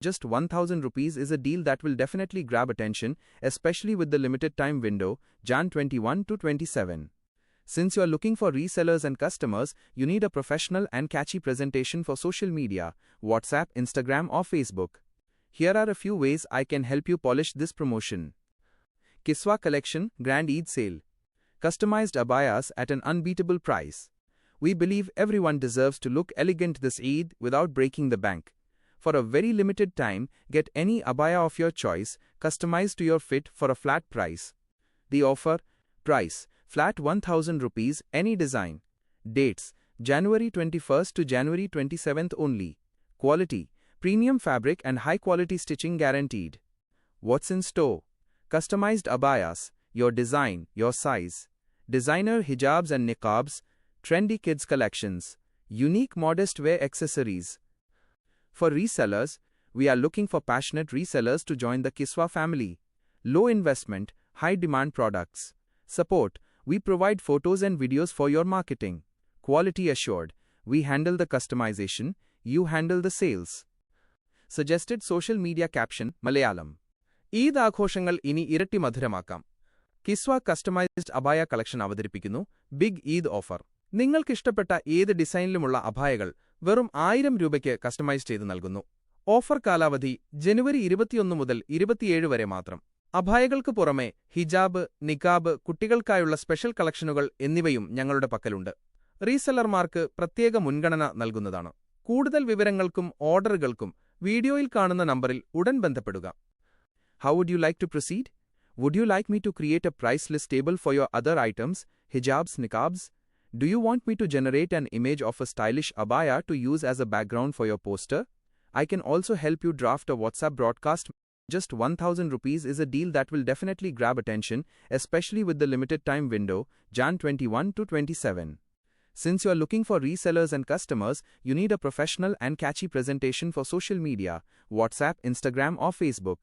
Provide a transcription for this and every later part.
Just 1000 rupees is a deal that will definitely grab attention, especially with the limited time window, Jan 21 to 27. Since you're looking for resellers and customers, you need a professional and catchy presentation for social media, WhatsApp, Instagram or Facebook. Here are a few ways I can help you polish this promotion. Kiswa Collection Grand Eid Sale. Customized abayas at an unbeatable price. We believe everyone deserves to look elegant this Eid without breaking the bank. For a very limited time, get any abaya of your choice, customized to your fit for a flat price. The offer: price, flat 1000 rupees, any design. Dates: January 21st to January 27th only. Quality: premium fabric and high-quality stitching guaranteed. What's in store? Customized abayas, your design, your size. Designer hijabs and niqabs, trendy kids collections. Unique modest wear accessories. For resellers, we are looking for passionate resellers to join the Kiswa family. Low investment, high demand products. Support: we provide photos and videos for your marketing. Quality assured: we handle the customization, you handle the sales. Suggested social media caption Malayalam. Eid ആഘോഷങ്ങൾ ഇനി ഇരട്ടി മധുരമാക്കാം. കിസ്വ customised അബായ collection അവതരിപ്പിക്കുന്നു big Eid offer. നിങ്ങൾക്കിഷ്ടപ്പെട്ട ഏത് ഡിസൈനിലുമുള്ള അബായകൾ വെറും 1000 രൂപയ്ക്ക് customise ചെയ്ത് നൽകുന്നു. Offer കാലാവധി ജനുവരി 21 മുതൽ 27 വരെ മാത്രം. അബായകൾക്ക് പുറമെ ഹിജാബ്, നികാബ്, കുട്ടികൾക്കായുള്ള സ്പെഷ്യൽ കളക്ഷനുകൾ എന്നിവയും ഞങ്ങളുടെ പക്കലുണ്ട്. റീസെല്ലർമാർക്ക് പ്രത്യേക മുൻഗണന നൽകുന്നതാണ്. കൂടുതൽ വിവരങ്ങൾക്കും ഓർഡറുകൾക്കും വീഡിയോയിൽ കാണുന്ന നമ്പറിൽ ഉടൻ ബന്ധപ്പെടുക. How would you like to proceed? Would you like me to create a price list table for your other items, hijabs, niqabs? Do you want me to generate an image of a stylish abaya to use as a background for your poster? I can also help you draft a WhatsApp broadcast. Just 1000 rupees is a deal that will definitely grab attention, especially with the limited time window, Jan 21 to 27. Since you're looking for resellers and customers, you need a professional and catchy presentation for social media, WhatsApp, Instagram or Facebook.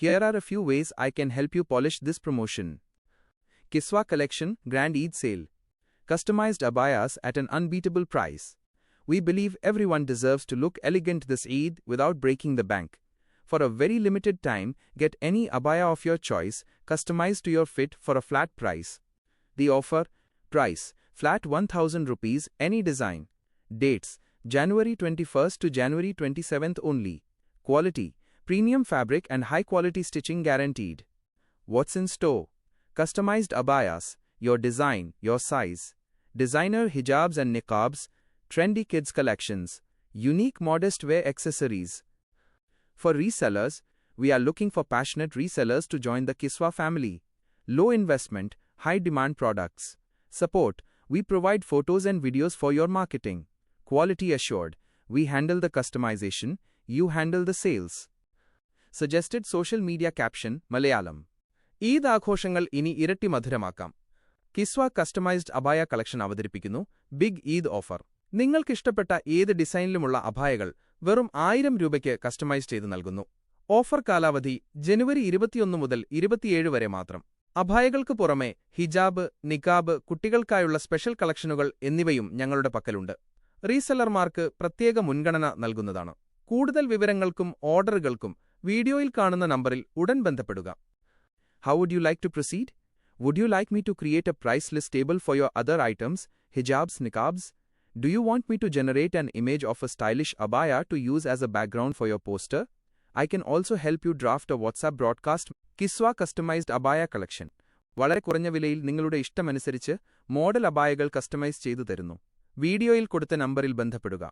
Here are a few ways I can help you polish this promotion. Kiswa Collection Grand Eid Sale. Customized abayas at an unbeatable price. We believe everyone deserves to look elegant this Eid without breaking the bank. For a very limited time, get any abaya of your choice, customized to your fit for a flat price. The offer: price, flat 1000 rupees, any design. Dates: January 21st to January 27th only. Quality: premium fabric and high-quality stitching guaranteed. What's in store? Customized abayas, your design, your size. Designer hijabs and niqabs, trendy kids collections. Unique modest wear accessories. For resellers, we are looking for passionate resellers to join the Kiswa family. Low investment, high demand products. Support: we provide photos and videos for your marketing. Quality assured: we handle the customization, you handle the sales. Suggested social media caption Malayalam. Eid ആഘോഷങ്ങൾ ഇനി ഇരട്ടി മധുരമാക്കാം. കിസ്വ customised അബായ collection അവതരിപ്പിക്കുന്നു big Eid offer. നിങ്ങൾക്കിഷ്ടപ്പെട്ട ഏത് ഡിസൈനിലുമുള്ള അബായകൾ വെറും 1000 രൂപയ്ക്ക് customise ചെയ്ത് നൽകുന്നു. Offer കാലാവധി ജനുവരി 21 മുതൽ 27 വരെ മാത്രം. അബായകൾക്ക് പുറമെ ഹിജാബ്, നികാബ്, കുട്ടികൾക്കായുള്ള സ്പെഷ്യൽ കളക്ഷനുകൾ എന്നിവയും ഞങ്ങളുടെ പക്കലുണ്ട്. റീസെല്ലർമാർക്ക് പ്രത്യേക മുൻഗണന നൽകുന്നതാണ്. കൂടുതൽ വിവരങ്ങൾക്കും ഓർഡറുകൾക്കും വീഡിയോയിൽ കാണുന്ന നമ്പറിൽ ഉടൻ ബന്ധപ്പെടുക. How would you like to proceed? Would you like me to create a price list table for your other items, hijabs, niqabs? Do you want me to generate an image of a stylish abaya to use as a background for your poster? I can also help you draft a WhatsApp broadcast. Kiswa Customized Abaya Collection. വളരെ കുറഞ്ഞ വിലയിൽ നിങ്ങളുടെ ഇഷ്ടമനുസരിച്ച് model അബായകൾ customise ചെയ്തു തരുന്നു. വീഡിയോയിൽ കൊടുത്ത നമ്പറിൽ ബന്ധപ്പെടുക.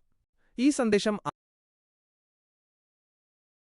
ഈ സന്ദേശം